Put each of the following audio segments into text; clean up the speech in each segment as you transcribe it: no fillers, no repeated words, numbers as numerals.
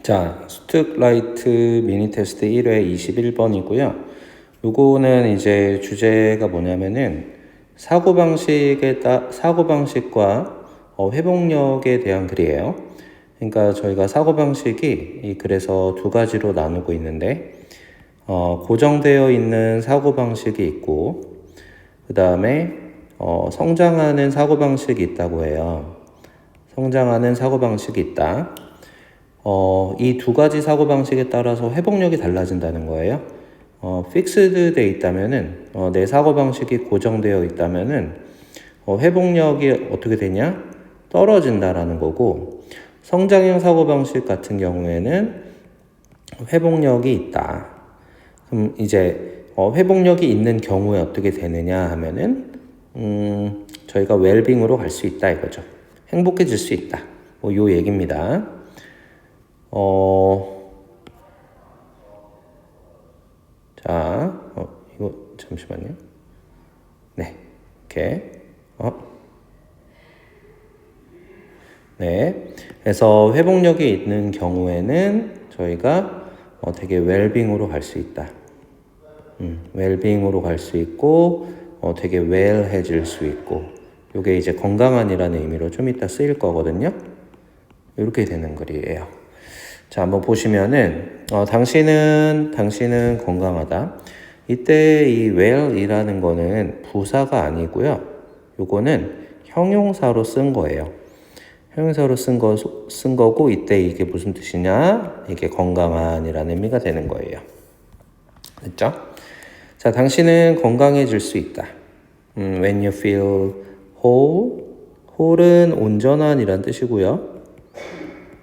자, 스툭라이트 미니 테스트 1회 21번이고요. 요거는 이제 주제가 뭐냐면은 사고방식과 회복력에 대한 글이에요. 그러니까 저희가 사고방식이 그래서 두 가지로 나누고 있는데, 고정되어 있는 사고방식이 있고, 그 다음에 성장하는 사고방식이 있다고 해요. 성장하는 사고방식이 있다. 이 두 가지 사고방식에 따라서 회복력이 달라진다는 거예요. 픽스드 돼 있다면은, 내 사고방식이 고정되어 있다면은, 회복력이 어떻게 되냐? 떨어진다라는 거고, 성장형 사고방식 같은 경우에는 회복력이 있다. 그럼 이제, 회복력이 있는 경우에 어떻게 되느냐 하면은, 저희가 웰빙으로 갈 수 있다 이거죠. 행복해질 수 있다. 요 얘기입니다. 자, 이거 잠시만요. 네, 이렇게, 네. 그래서 회복력이 있는 경우에는 저희가 되게 웰빙으로 갈 수 있다. 웰빙으로 갈 수 있고, 되게 웰해질 수 있고, 요게 이제 건강한이라는 의미로 좀 이따 쓰일 거거든요. 이렇게 되는 글이에요. 자, 한번 보시면은, 당신은 건강하다. 이때 이 well이라는 거는 부사가 아니고요. 요거는 형용사로 쓴 거예요. 형용사로 쓴 거고, 이때 이게 무슨 뜻이냐? 이게 건강한이라는 의미가 되는 거예요. 됐죠? 자, 당신은 건강해질 수 있다. When you feel whole. whole은 온전한이란 뜻이고요.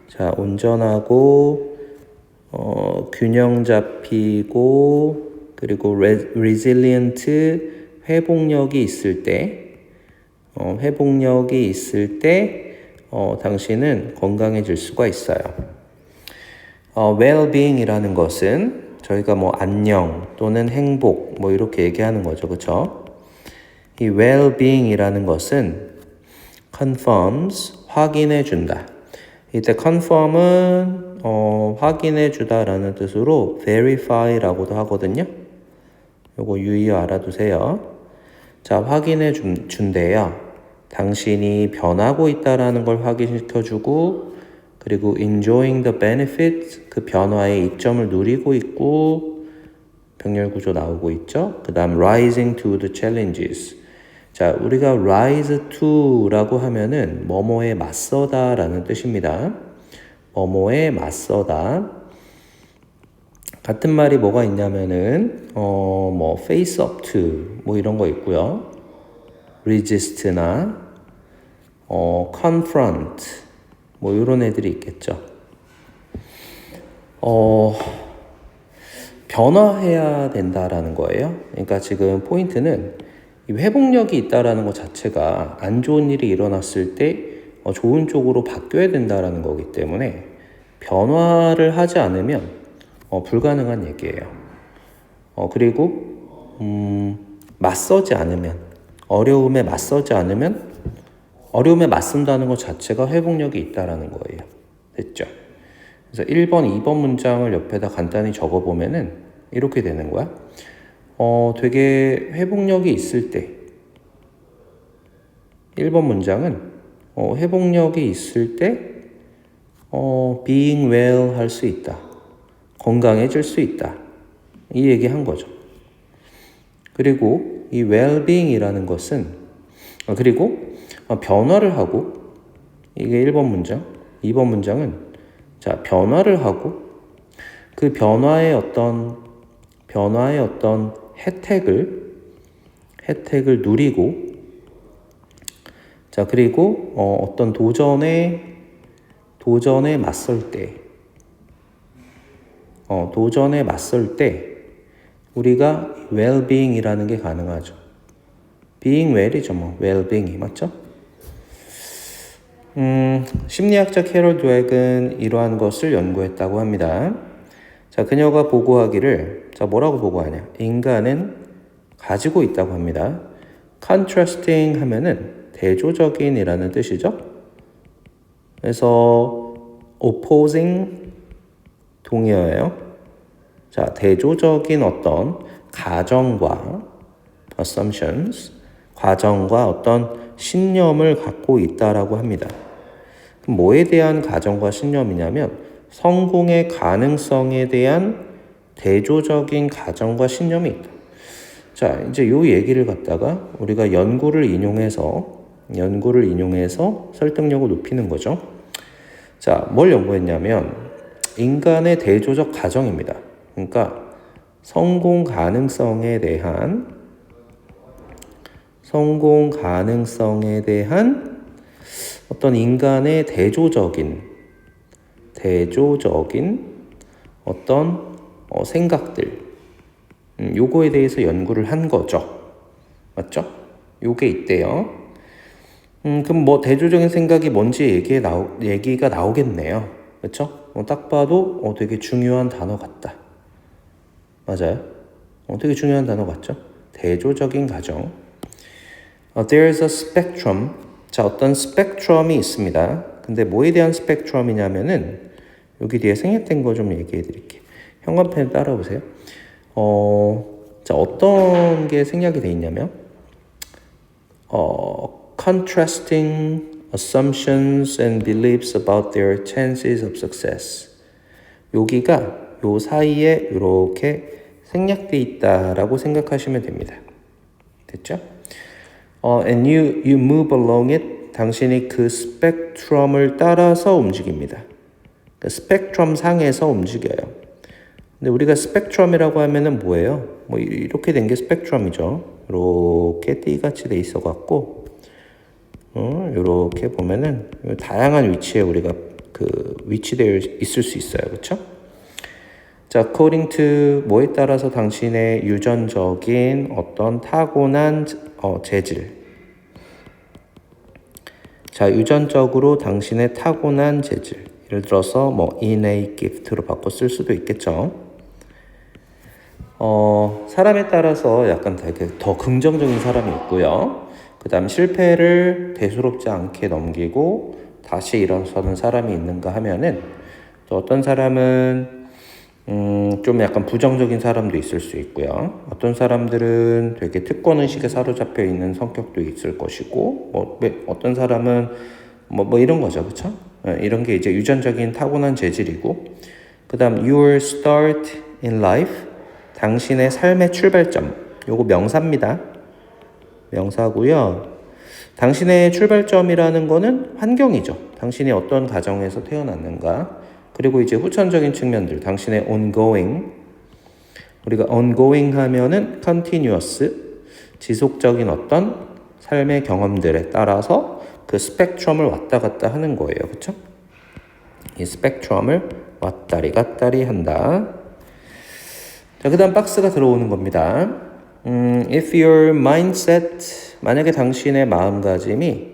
자, 온전하고, 균형 잡히고, 그리고 resilient, 회복력이 있을 때, 당신은 건강해질 수가 있어요. well-being이라는 것은 저희가 안녕 또는 행복 이렇게 얘기하는 거죠. 그렇죠? 이 well-being이라는 것은 confirms, 확인해 준다. 이때 confirm은 확인해 주다라는 뜻으로 verify라고도 하거든요. 요거 유의어 알아두세요. 자, 확인해 준대요. 당신이 변하고 있다라는 걸 확인시켜주고, 그리고 enjoying the benefits, 그 변화의 이점을 누리고 있고, 병렬 구조 나오고 있죠. 그 다음 rising to the challenges. 자, 우리가 rise to라고 하면은 뭐뭐에 맞서다 라는 뜻입니다. 뭐뭐에 맞서다. 같은 말이 뭐가 있냐면은, face up to, 이런 거 있고요. resist나, confront, 이런 애들이 있겠죠. 변화해야 된다라는 거예요. 그러니까 지금 포인트는 이 회복력이 있다라는 것 자체가 안 좋은 일이 일어났을 때 좋은 쪽으로 바뀌어야 된다라는 거기 때문에 변화를 하지 않으면 불가능한 얘기예요. 그리고 맞서지 않으면, 어려움에 맞서지 않으면 어려움에 맞선다는 것 자체가 회복력이 있다라는 거예요. 됐죠? 그래서 1번, 2번 문장을 옆에다 간단히 적어보면은 이렇게 되는 거야. 되게 회복력이 있을 때 1번 문장은 회복력이 있을 때 being well 할 수 있다. 건강해질 수 있다. 이 얘기 한 거죠. 그리고 이 well-being이라는 것은 그리고 변화를 하고 이게 1번 문장, 2번 문장은 자, 변화를 하고 그 변화의 어떤 혜택을 누리고, 자, 그리고 어떤 도전에 맞설 때 우리가 well-being이라는 게 가능하죠. being well이죠, well-being이 맞죠? 심리학자 캐롤 드웨그는 이러한 것을 연구했다고 합니다. 자, 그녀가 보고하기를, 자, 뭐라고 보고하냐? 인간은 가지고 있다고 합니다. contrasting 하면은 대조적인이라는 뜻이죠. 그래서 opposing 동의어예요. 자, 대조적인 어떤 가정과 assumptions, 과정과 어떤 신념을 갖고 있다라고 합니다. 그럼 뭐에 대한 가정과 신념이냐면 성공의 가능성에 대한 대조적인 가정과 신념이 있다. 자, 이제 요 얘기를 갖다가 우리가 연구를 인용해서 설득력을 높이는 거죠. 자, 뭘 연구했냐면 인간의 대조적 가정입니다. 그러니까 성공 가능성에 대한 어떤 인간의 대조적인 어떤 생각들, 요거에 대해서 연구를 한 거죠. 맞죠? 요게 있대요. 그럼 뭐 대조적인 생각이 뭔지 얘기가 나오겠네요. 그렇죠? 딱 봐도 되게 중요한 단어 같다. 맞아요? 되게 중요한 단어 같죠? 대조적인 가정. There's a spectrum. 자, 어떤 스펙트럼이 있습니다. 근데 뭐에 대한 스펙트럼이냐면은 여기 뒤에 생략된 거 좀 얘기해 드릴게요. 형광펜 따라오세요. 자, 어떤 게 생략이 돼 있냐면 contrasting assumptions and beliefs about their chances of success. 여기가 요 사이에 이렇게 생략돼 있다라고 생각하시면 됩니다. 됐죠? And you move along it. 당신이 그 스펙트럼을 따라서 움직입니다. 그 스펙트럼 상에서 움직여요. 근데 우리가 스펙트럼이라고 하면은 뭐예요? 뭐 이렇게 된 게 스펙트럼이죠. 이렇게 띠같이 돼 있어 갖고 이렇게 보면은 다양한 위치에 우리가 그 위치되어 있을 수 있어요. 그렇죠? 자, according to 뭐에 따라서 당신의 유전적인 어떤 타고난 재질. 자, 유전적으로 당신의 타고난 재질. 예를 들어서 뭐 innate gift로 바꿔 쓸 수도 있겠죠. 사람에 따라서 약간 되게 더 긍정적인 사람이 있고요. 그 다음 실패를 대수롭지 않게 넘기고 다시 일어서는 사람이 있는가 하면은 또 어떤 사람은 좀 약간 부정적인 사람도 있을 수 있고요. 어떤 사람들은 되게 특권의식에 사로잡혀 있는 성격도 있을 것이고, 어떤 사람은 뭐 이런 거죠. 그쵸? 이런 게 이제 유전적인 타고난 재질이고, 그 다음, your start in life, 당신의 삶의 출발점. 요거 명사입니다. 명사고요. 당신의 출발점이라는 거는 환경이죠. 당신이 어떤 가정에서 태어났는가. 그리고 이제 후천적인 측면들, 당신의 ongoing. 우리가 ongoing 하면은 continuous, 지속적인 어떤 삶의 경험들에 따라서 그 스펙트럼을 왔다 갔다 하는 거예요. 그쵸? 이 스펙트럼을 왔다리 갔다리 한다. 자, 그 다음 박스가 들어오는 겁니다. If your mindset, 만약에 당신의 마음가짐이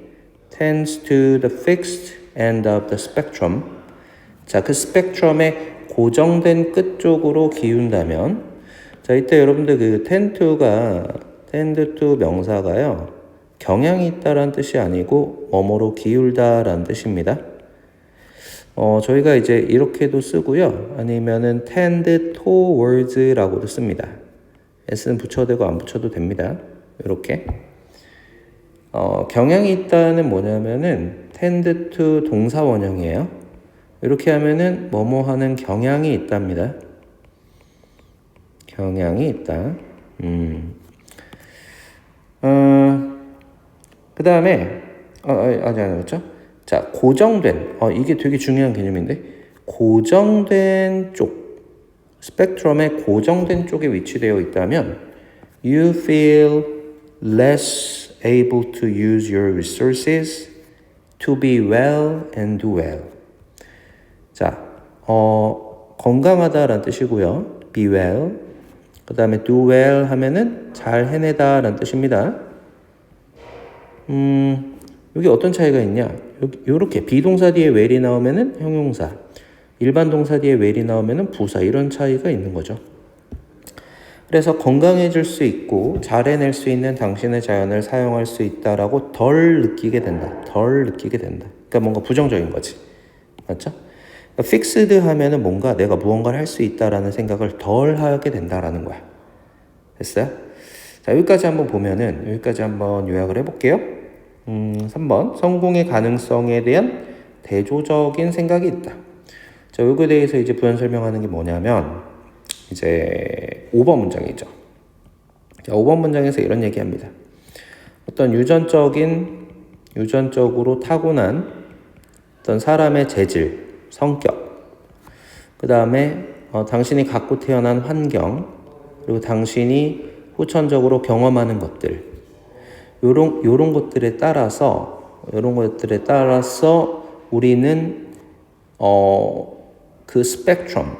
tends to the fixed end of the spectrum, 자, 그 스펙트럼의 고정된 끝 쪽으로 기운다면, 자, 이때 여러분들 그 tend to 명사가요, 경향이 있다라는 뜻이 아니고 뭐뭐로 기울다라는 뜻입니다. 저희가 이제 이렇게도 쓰고요. 아니면은 tend towards라고도 씁니다. s는 붙여도 되고 안 붙여도 됩니다. 이렇게. 경향이 있다는 뭐냐면은 tend to 동사 원형이에요. 이렇게 하면은 뭐뭐 하는 경향이 있답니다. 경향이 있다. 그 다음에 아니 그렇죠? 자, 고정된 이게 되게 중요한 개념인데 고정된 쪽 스펙트럼의 고정된 쪽에 위치되어 있다면 you feel less able to use your resources to be well and do well. 자, 건강하다라는 뜻이고요. be well. 그 다음에 do well 하면은 잘 해내다라는 뜻입니다. 여기 어떤 차이가 있냐? 요렇게 비동사 뒤에 well이 나오면은 형용사, 일반 동사 뒤에 well이 나오면은 부사, 이런 차이가 있는 거죠. 그래서 건강해질 수 있고 잘 해낼 수 있는 당신의 자연을 사용할 수 있다라고 덜 느끼게 된다. 그러니까 뭔가 부정적인 거지. 맞죠? fixed 하면은 뭔가 내가 무언가를 할 수 있다라는 생각을 덜 하게 된다라는 거야. 됐어요? 자, 여기까지 한번 보면은 여기까지 한번 요약을 해볼게요. 3번 성공의 가능성에 대한 대조적인 생각이 있다. 자, 여기에 대해서 이제 부연 설명하는 게 뭐냐면 이제 5번 문장이죠. 자, 5번 문장에서 이런 얘기합니다. 어떤 유전적으로 타고난 어떤 사람의 재질, 성격, 그 다음에 당신이 갖고 태어난 환경, 그리고 당신이 후천적으로 경험하는 것들, 요런 것들에 따라서 우리는 그 스펙트럼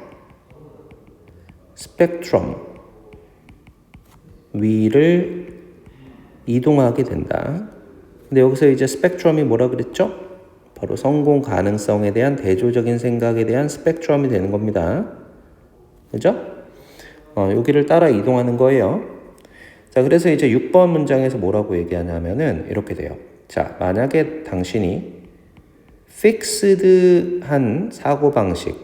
위를 이동하게 된다. 근데 여기서 이제 스펙트럼이 뭐라 그랬죠? 바로 성공 가능성에 대한 대조적인 생각에 대한 스펙트럼이 되는 겁니다. 그죠? 여기를 따라 이동하는 거예요. 자, 그래서 이제 6번 문장에서 뭐라고 얘기하냐면은 이렇게 돼요. 자, 만약에 당신이 픽스드한 사고방식,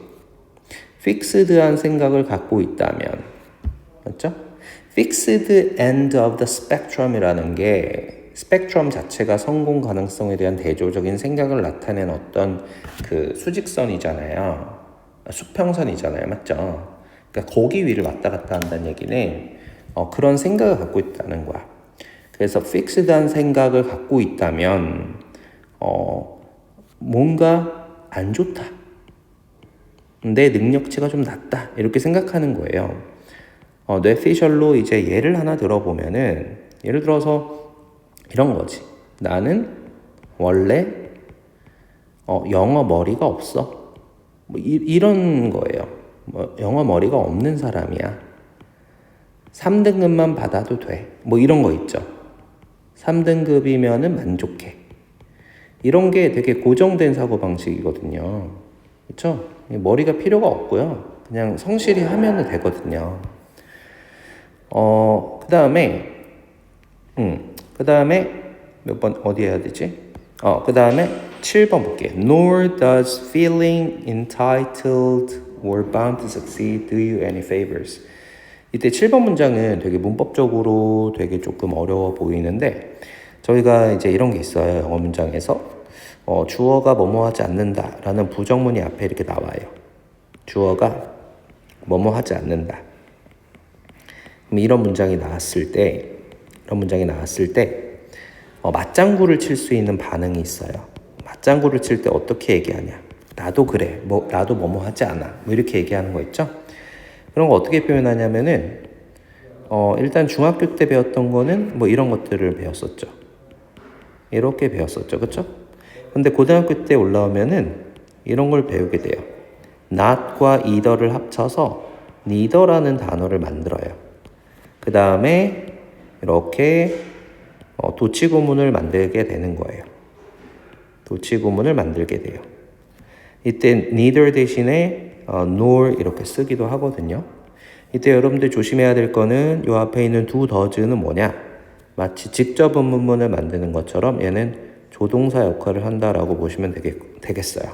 픽스드한 생각을 갖고 있다면, 맞죠? Fixed end of the spectrum이라는 게 스펙트럼 자체가 성공 가능성에 대한 대조적인 생각을 나타낸 어떤 그 수직선이잖아요. 수평선이잖아요. 맞죠? 그러니까 거기 위를 왔다 갔다 한다는 얘기는 그런 생각을 갖고 있다는 거야. 그래서 픽스드한 생각을 갖고 있다면 뭔가 안 좋다. 내 능력치가 좀 낮다. 이렇게 생각하는 거예요. 뇌피셜로 이제 예를 하나 들어보면은 예를 들어서 이런 거지. 나는 원래 영어 머리가 없어. 뭐 이런 거예요. 뭐 영어 머리가 없는 사람이야. 3등급만 받아도 돼. 뭐 이런 거 있죠. 3등급이면은 만족해. 이런 게 되게 고정된 사고방식이거든요. 그렇죠? 머리가 필요가 없고요. 그냥 성실히 하면 되거든요. 그 다음에 몇 번 어디 해야 되지? 그 다음에 7번 볼게요. Nor does feeling entitled or bound to succeed do you any favors. 이때 7번 문장은 되게 문법적으로 되게 조금 어려워 보이는데 저희가 이제 이런 게 있어요. 영어 문장에서 주어가 뭐뭐하지 않는다라는 부정문이 앞에 이렇게 나와요. 주어가 뭐뭐하지 않는다. 그럼 이런 문장이 나왔을 때 맞장구를 칠 수 있는 반응이 있어요. 맞장구를 칠 때 어떻게 얘기하냐? 나도 그래. 나도 뭐뭐하지 않아. 뭐 이렇게 얘기하는 거 있죠? 그런 거 어떻게 표현하냐면은 일단 중학교 때 배웠던 거는 뭐 이런 것들을 배웠었죠. 이렇게 배웠었죠. 그렇죠? 근데 고등학교 때 올라오면은 이런 걸 배우게 돼요. not과 either를 합쳐서 neither라는 단어를 만들어요. 그 다음에 이렇게 도치구문을 만들게 되는 거예요. 도치구문을 만들게 돼요. 이때 neither 대신에 nor 이렇게 쓰기도 하거든요. 이때 여러분들 조심해야 될 거는 이 앞에 있는 do does는 뭐냐? 마치 직접 의문문을 만드는 것처럼 얘는 조동사 역할을 한다라고 보시면 되겠어요.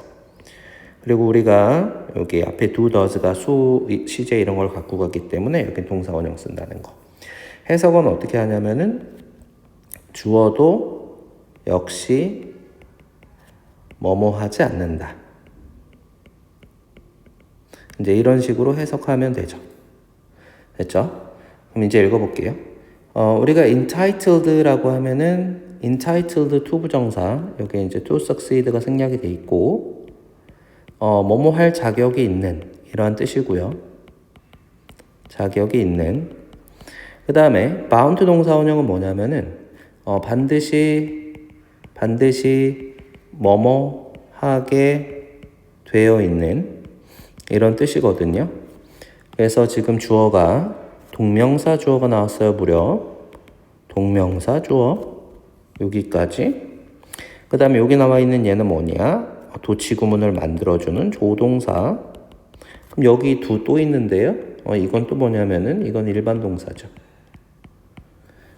그리고 우리가 여기 앞에 do does가 수, 시제 이런 걸 갖고 가기 때문에 여기 동사 원형 쓴다는 거. 해석은 어떻게 하냐면은 주어도 역시 뭐뭐하지 않는다. 이제 이런 식으로 해석하면 되죠. 됐죠? 그럼 이제 읽어볼게요. 우리가 entitled라고 하면은 entitled to 부정사 여기 이제 to succeed가 생략이 돼 있고 뭐뭐 할 자격이 있는 이러한 뜻이고요. 자격이 있는 그 다음에 bound 동사 원형은 뭐냐면은 반드시 뭐뭐 하게 되어 있는 이런 뜻이거든요. 그래서 지금 주어가 동명사 주어가 나왔어요. 무려 동명사 주어 여기까지. 그 다음에 여기 나와 있는 얘는 뭐냐? 도치구문을 만들어주는 조동사. 그럼 여기 do 또 있는데요. 이건 또 뭐냐면은 이건 일반 동사죠.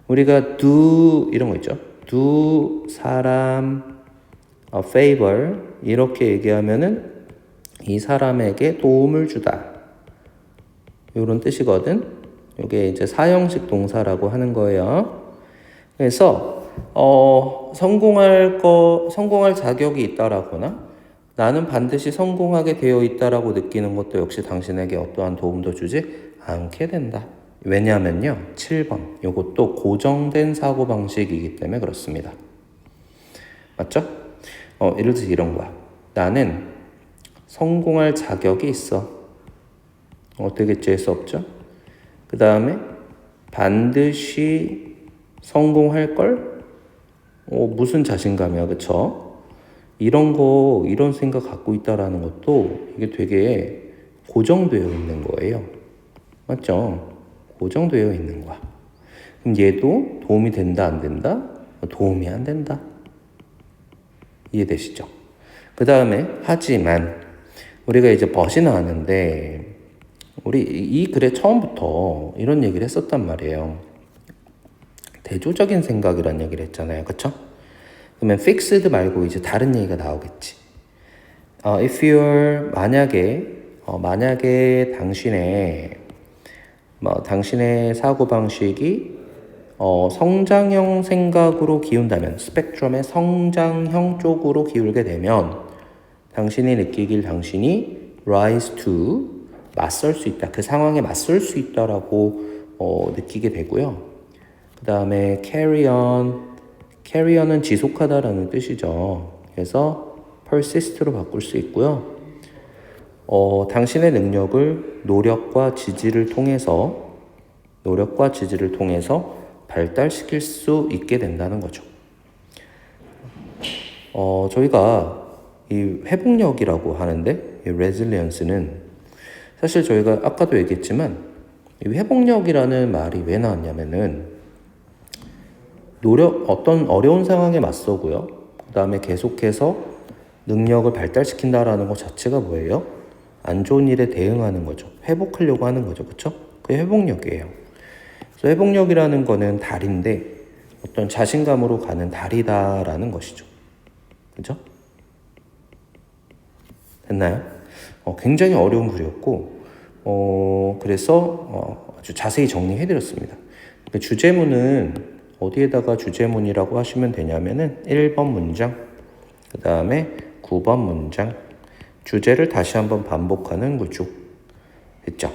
우리가 do 이런 거 있죠. do 사람 favor 이렇게 얘기하면은 이 사람에게 도움을 주다. 이런 뜻이거든. 이게 이제 사형식 동사라고 하는 거예요. 그래서 성공할 자격이 있다라거나 나는 반드시 성공하게 되어 있다라고 느끼는 것도 역시 당신에게 어떠한 도움도 주지 않게 된다. 왜냐하면요, 7번 이것도 고정된 사고방식이기 때문에 그렇습니다. 맞죠? 예를 들어서 이런 거야. 나는 성공할 자격이 있어. 어떻게겠지 할 수 없죠? 그 다음에 반드시 성공할 걸? 무슨 자신감이야, 그쵸? 이런 생각 갖고 있다라는 것도 이게 되게 고정되어 있는 거예요. 맞죠? 고정되어 있는 거야. 그럼 얘도 도움이 된다, 안 된다? 도움이 안 된다. 이해되시죠? 그 다음에 하지만 우리가 이제 벗이 나왔는데 우리 이 글에 처음부터 이런 얘기를 했었단 말이에요. 대조적인 생각이란 얘기를 했잖아요. 그쵸? 그러면 fixed 말고 이제 다른 얘기가 나오겠지. If you're 만약에 당신의 사고방식이 성장형 생각으로 기운다면 스펙트럼의 성장형 쪽으로 기울게 되면 당신이 rise to 맞설 수 있다. 그 상황에 맞설 수 있다라고 느끼게 되고요. 그 다음에 carryon은 지속하다라는 뜻이죠. 그래서 persist로 바꿀 수 있고요. 당신의 능력을 노력과 지지를 통해서 발달시킬 수 있게 된다는 거죠. 저희가 이 회복력이라고 하는데 이 resilience는 사실 저희가 아까도 얘기했지만 이 회복력이라는 말이 왜 나왔냐면은 어떤 어려운 상황에 맞서고요. 그 다음에 계속해서 능력을 발달시킨다라는 것 자체가 뭐예요? 안 좋은 일에 대응하는 거죠. 회복하려고 하는 거죠. 그쵸? 그게 회복력이에요. 그래서 회복력이라는 거는 달인데 어떤 자신감으로 가는 달이다라는 것이죠. 그죠? 됐나요? 굉장히 어려운 글이었고 그래서 아주 자세히 정리해드렸습니다. 그 주제문은 어디에다가 주제문이라고 하시면 되냐면은 1번 문장, 그 다음에 9번 문장, 주제를 다시 한번 반복하는 구조. 됐죠?